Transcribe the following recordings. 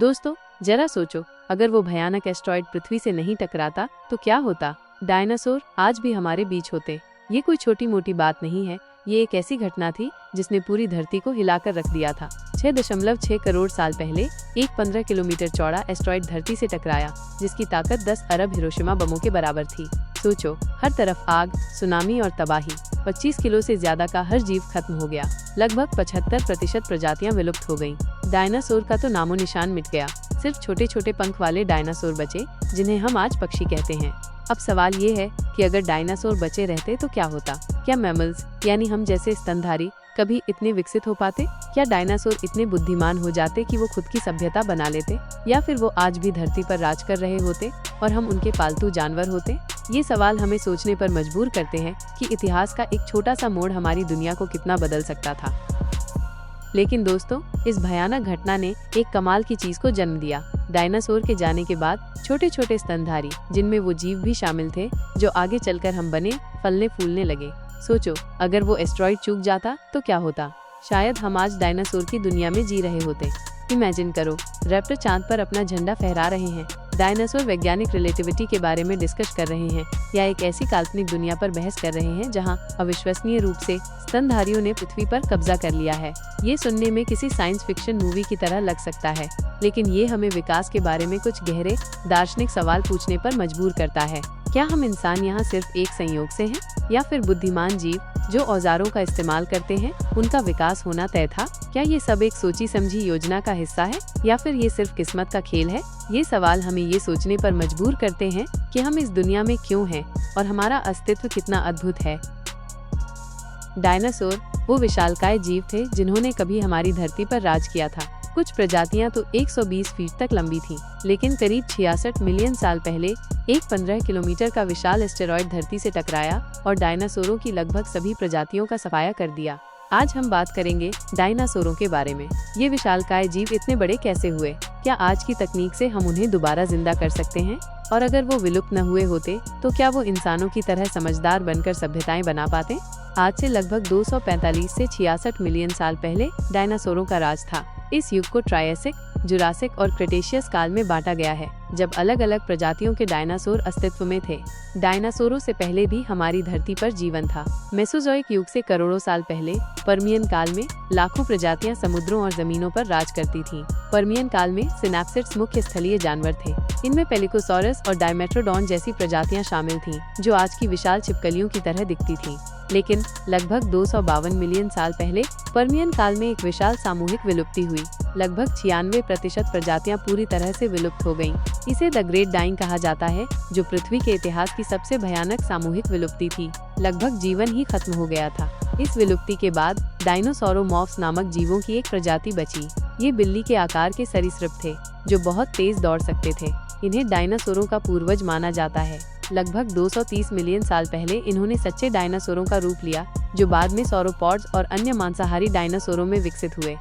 दोस्तों जरा सोचो, अगर वो भयानक एस्टेरॉयड पृथ्वी से नहीं टकराता तो क्या होता। डायनासोर आज भी हमारे बीच होते। ये कोई छोटी मोटी बात नहीं है, ये एक ऐसी घटना थी जिसने पूरी धरती को हिलाकर रख दिया था। 6.6 करोड़ साल पहले एक 15 किलोमीटर चौड़ा एस्टेरॉयड धरती से टकराया, जिसकी ताकत 10 अरब हिरोशिमा बमों के बराबर थी। सोचो, हर तरफ आग, सुनामी और तबाही। 25 किलो से ज्यादा का हर जीव खत्म हो गया। लगभग 75% प्रजातियां विलुप्त हो गईं। डायनासोर का तो नामो निशान मिट गया। सिर्फ छोटे छोटे पंख वाले डायनासोर बचे, जिन्हें हम आज पक्षी कहते हैं। अब सवाल ये है कि अगर डायनासोर बचे रहते तो क्या होता। क्या मैमल्स यानी हम जैसे स्तनधारी कभी इतने विकसित हो पाते? क्या डायनासोर इतने बुद्धिमान हो जाते कि वो खुद की सभ्यता बना लेते, या फिर वो आज भी धरती पर राज कर रहे होते और हम उनके पालतू जानवर होते? ये सवाल हमें सोचने पर मजबूर करते हैं कि इतिहास का एक छोटा सा मोड़ हमारी दुनिया को कितना बदल सकता था। लेकिन दोस्तों, इस भयानक घटना ने एक कमाल की चीज को जन्म दिया। डायनासोर के जाने के बाद छोटे छोटे स्तनधारी, जिनमें वो जीव भी शामिल थे जो आगे चलकर हम बने, फलने फूलने लगे। सोचो, अगर वो एस्टेरॉयड चूक जाता तो क्या होता। शायद हम आज डायनासोर की दुनिया में जी रहे होते। इमेजिन करो, रैप्टर चांद पर अपना झंडा फहरा रहे हैं, डायनासोर वैज्ञानिक रिलेटिविटी के बारे में डिस्कस कर रहे हैं, या एक ऐसी काल्पनिक दुनिया पर बहस कर रहे हैं जहां अविश्वसनीय रूप से स्तनधारियों ने पृथ्वी पर कब्जा कर लिया है। ये सुनने में किसी साइंस फिक्शन मूवी की तरह लग सकता है, लेकिन ये हमें विकास के बारे में कुछ गहरे दार्शनिक सवाल पूछने पर मजबूर करता है। क्या हम इंसान यहाँ सिर्फ एक संयोग से हैं, या फिर बुद्धिमान जीव जो औजारों का इस्तेमाल करते हैं उनका विकास होना तय था? क्या ये सब एक सोची समझी योजना का हिस्सा है, या फिर ये सिर्फ किस्मत का खेल है? ये सवाल हमें ये सोचने पर मजबूर करते हैं कि हम इस दुनिया में क्यों हैं और हमारा अस्तित्व कितना अद्भुत है। डायनासोर वो विशालकाय जीव थे जिन्होंने कभी हमारी धरती पर राज किया था। कुछ प्रजातियां तो 120 फीट तक लंबी थीं, लेकिन करीब 66 मिलियन साल पहले एक 15 किलोमीटर का विशाल एस्टेरॉयड धरती से टकराया और डायनासोरों की लगभग सभी प्रजातियों का सफाया कर दिया। आज हम बात करेंगे डायनासोरों के बारे में। ये विशालकाय जीव इतने बड़े कैसे हुए? क्या आज की तकनीक से हम उन्हें दोबारा जिंदा कर सकते हैं? और अगर वो विलुप्त न हुए होते तो क्या वो इंसानों की तरह समझदार बनकर सभ्यताएं बना पाते? आज से लगभग 245 से 66 मिलियन साल पहले डायनासोरों का राज था। इस युग को ट्रायसिक, जुरासिक और क्रेटेशियस काल में बांटा गया है, जब अलग अलग प्रजातियों के डायनासोर अस्तित्व में थे। डायनासोरों से पहले भी हमारी धरती पर जीवन था। मेसोजोइक युग से करोड़ों साल पहले पर्मियन काल में लाखों प्रजातियां समुद्रों और जमीनों पर राज करती थीं। पर्मियन काल में सिनैप्सिड्स मुख्य स्थलीय जानवर थे। इनमें पेलिकोसॉरस और डायमेट्रोडॉन जैसी प्रजातियां शामिल थीं, जो आज की विशाल छिपकलियों की तरह दिखती थीं। लेकिन लगभग 252 मिलियन साल पहले पर्मियन काल में एक विशाल सामूहिक विलुप्ति हुई। लगभग 96% प्रजातियां पूरी तरह से विलुप्त हो गईं। इसे द ग्रेट डाइंग कहा जाता है, जो पृथ्वी के इतिहास की सबसे भयानक सामूहिक विलुप्ति थी। लगभग जीवन ही खत्म हो गया था। इस विलुप्ति के बाद डायनोसोरोमॉर्फ्स नामक जीवों की एक प्रजाति बची। ये बिल्ली के आकार के सरीसृप थे, जो बहुत तेज दौड़ सकते थे। इन्हें डायनासोरों का पूर्वज माना जाता है। लगभग 230 मिलियन साल पहले इन्होंने सच्चे डायनासोरों का रूप लिया, जो बाद में सौरोपॉड्स और अन्य मांसाहारी डायनासोरों में विकसित हुए।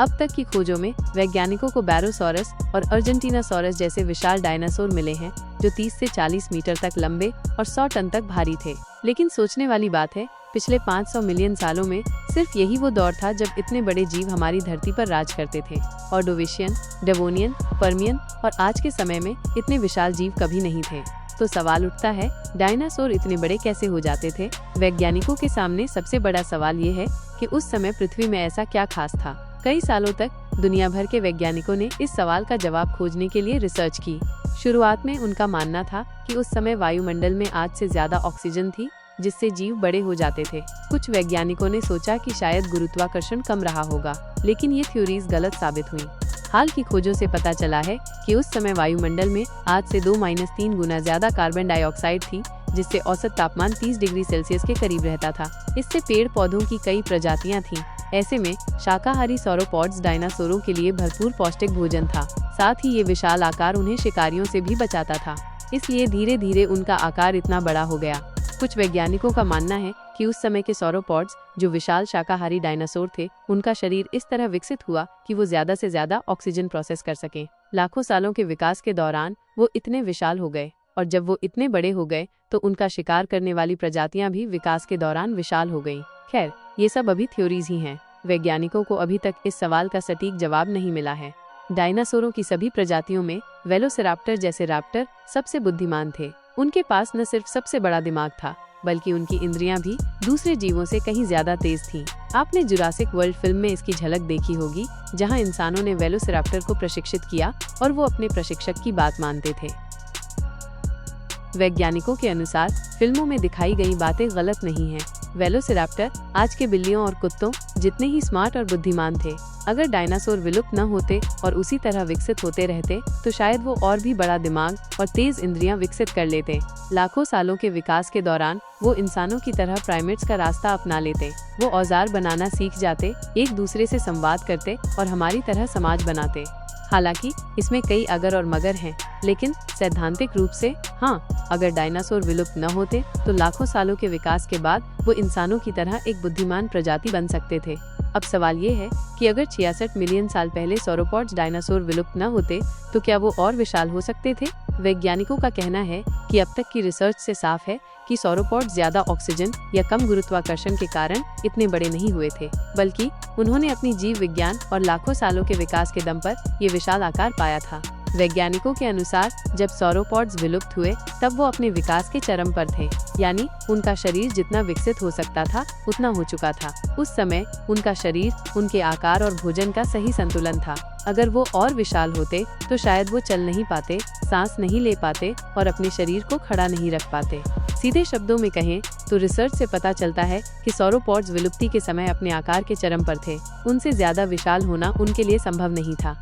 अब तक की खोजों में वैज्ञानिकों को बैरोसॉरस और अर्जेंटीनासॉरस जैसे विशाल डायनासोर मिले हैं, जो 30 से 40 मीटर तक लंबे और 100 टन तक भारी थे। लेकिन सोचने वाली बात है, पिछले 500 मिलियन सालों में सिर्फ यही वो दौर था जब इतने बड़े जीव हमारी धरती पर राज करते थे। ऑर्डोविशियन, डेवोनियन, पर्मियन और आज के समय में इतने विशाल जीव कभी नहीं थे। तो सवाल उठता है, डायनासोर इतने बड़े कैसे हो जाते थे? वैज्ञानिकों के सामने सबसे बड़ा सवाल ये है कि उस समय पृथ्वी में ऐसा क्या खास था। कई सालों तक दुनिया भर के वैज्ञानिकों ने इस सवाल का जवाब खोजने के लिए रिसर्च की। शुरुआत में उनका मानना था कि उस समय वायुमंडल में आज से ज्यादा ऑक्सीजन थी, जिससे जीव बड़े हो जाते थे। कुछ वैज्ञानिकों ने सोचा कि शायद गुरुत्वाकर्षण कम रहा होगा, लेकिन ये थ्योरीज गलत साबित हुई। हाल की खोजों से पता चला है कि उस समय वायुमंडल में आज से 2-3 गुना ज्यादा कार्बन डाइऑक्साइड थी, जिससे औसत तापमान 30 डिग्री सेल्सियस के करीब रहता था। इससे पेड़ पौधों की कई प्रजातियां थीं। ऐसे में शाकाहारी सौरोपॉड्स डायनासोरों के लिए भरपूर पौष्टिक भोजन था। साथ ही ये विशाल आकार उन्हें शिकारियों से भी बचाता था, इसलिए धीरे धीरे उनका आकार इतना बड़ा हो गया। कुछ वैज्ञानिकों का मानना है कि उस समय के सौरोपॉड्स, जो विशाल शाकाहारी डायनासोर थे, उनका शरीर इस तरह विकसित हुआ कि वो ज्यादा से ज्यादा ऑक्सीजन प्रोसेस कर सकें। लाखों सालों के विकास के दौरान वो इतने विशाल हो गए, और जब वो इतने बड़े हो गए तो उनका शिकार करने वाली प्रजातियां भी विकास के दौरान विशाल हो गईं। खैर, ये सब अभी थ्योरीज ही हैं। वैज्ञानिकों को अभी तक इस सवाल का सटीक जवाब नहीं मिला है। डायनासोरों की सभी प्रजातियों में वेलोसिराप्टर जैसे रैप्टर सबसे बुद्धिमान थे। उनके पास न सिर्फ सबसे बड़ा दिमाग था, बल्कि उनकी इंद्रियां भी दूसरे जीवों से कहीं ज्यादा तेज थीं। आपने जुरासिक वर्ल्ड फिल्म में इसकी झलक देखी होगी, जहां इंसानों ने वेलोसिराप्टर को प्रशिक्षित किया और वो अपने प्रशिक्षक की बात मानते थे। वैज्ञानिकों के अनुसार फिल्मों में दिखाई गई बातें गलत नहीं हैं। वेलोसिराप्टर आज के बिल्लियों और कुत्तों जितने ही स्मार्ट और बुद्धिमान थे। अगर डायनासोर विलुप्त न होते और उसी तरह विकसित होते रहते तो शायद वो और भी बड़ा दिमाग और तेज इंद्रियां विकसित कर लेते। लाखों सालों के विकास के दौरान वो इंसानों की तरह प्राइमेट्स का रास्ता अपना लेते। वो औजार बनाना सीख जाते, एक दूसरे से संवाद करते और हमारी तरह समाज बनाते। हालांकि इसमें कई अगर और मगर हैं, लेकिन सैद्धांतिक रूप से हाँ, अगर डायनासोर विलुप्त न होते तो लाखों सालों के विकास के बाद वो इंसानों की तरह एक बुद्धिमान प्रजाति बन सकते थे। अब सवाल ये है कि अगर 66 मिलियन साल पहले सौरोपॉड्स डायनासोर विलुप्त न होते तो क्या वो और विशाल हो सकते थे? वैज्ञानिकों का कहना है कि अब तक की रिसर्च से साफ है कि सौरोपॉड्स ज्यादा ऑक्सीजन या कम गुरुत्वाकर्षण के कारण इतने बड़े नहीं हुए थे, बल्कि उन्होंने अपनी जीव विज्ञान और लाखों सालों के विकास के दम पर ये विशाल आकार पाया था। वैज्ञानिकों के अनुसार जब सौरोपॉड्स विलुप्त हुए तब वो अपने विकास के चरम पर थे, यानी उनका शरीर जितना विकसित हो सकता था उतना हो चुका था। उस समय उनका शरीर, उनके आकार और भोजन का सही संतुलन था। अगर वो और विशाल होते तो शायद वो चल नहीं पाते, सांस नहीं ले पाते और अपने शरीर को खड़ा नहीं रख पाते। सीधे शब्दों में कहें तो रिसर्च से पता चलता है कि सौरोपॉड्स विलुप्ति के समय अपने आकार के चरम पर थे। उनसे ज्यादा विशाल होना उनके लिए संभव नहीं था।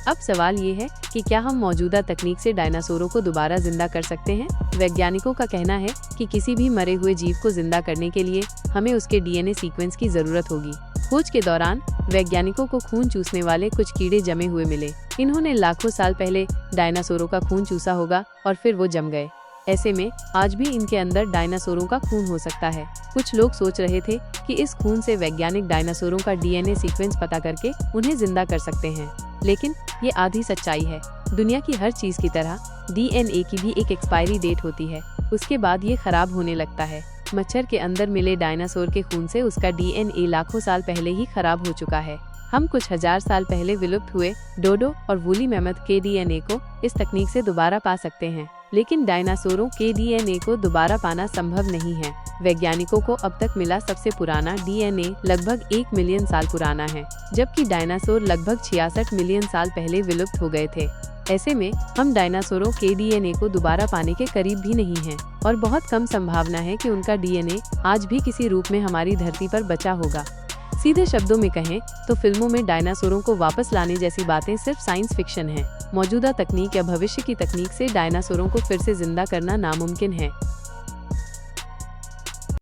अब सवाल ये है कि क्या हम मौजूदा तकनीक से डायनासोरों को दोबारा जिंदा कर सकते हैं? वैज्ञानिकों का कहना है कि किसी भी मरे हुए जीव को जिंदा करने के लिए हमें उसके डीएनए सीक्वेंस की जरूरत होगी। खोज के दौरान वैज्ञानिकों को खून चूसने वाले कुछ कीड़े जमे हुए मिले। इन्होंने लाखों साल पहले डायनासोरों का खून चूसा होगा और फिर वो जम गए। ऐसे में आज भी इनके अंदर डायनासोरों का खून हो सकता है। कुछ लोग सोच रहे थे कि इस खून से वैज्ञानिक डायनासोरों का डीएनए सीक्वेंस पता करके उन्हें जिंदा कर सकते हैं, लेकिन ये आधी सच्चाई है। दुनिया की हर चीज की तरह डीएनए की भी एक एक्सपायरी डेट होती है, उसके बाद ये खराब होने लगता है। मच्छर के अंदर मिले डायनासोर के खून से उसका डीएनए लाखों साल पहले ही खराब हो चुका है। हम कुछ हजार साल पहले विलुप्त हुए डोडो और वूली मैमथ के डीएनए को इस तकनीक से दोबारा पा सकते हैं, लेकिन डायनासोरों के डीएनए को दोबारा पाना संभव नहीं है। वैज्ञानिकों को अब तक मिला सबसे पुराना डीएनए लगभग 1 मिलियन साल पुराना है, जबकि डायनासोर लगभग 66 मिलियन साल पहले विलुप्त हो गए थे। ऐसे में हम डायनासोरों के डीएनए को दोबारा पाने के करीब भी नहीं हैं और बहुत कम संभावना है कि उनका डीएनए आज भी किसी रूप में हमारी धरती पर बचा होगा। सीधे शब्दों में कहें तो फिल्मों में डायनासोरों को वापस लाने जैसी बातें सिर्फ साइंस फिक्शन हैं। मौजूदा तकनीक या भविष्य की तकनीक से डायनासोरों को फिर से जिंदा करना नामुमकिन है।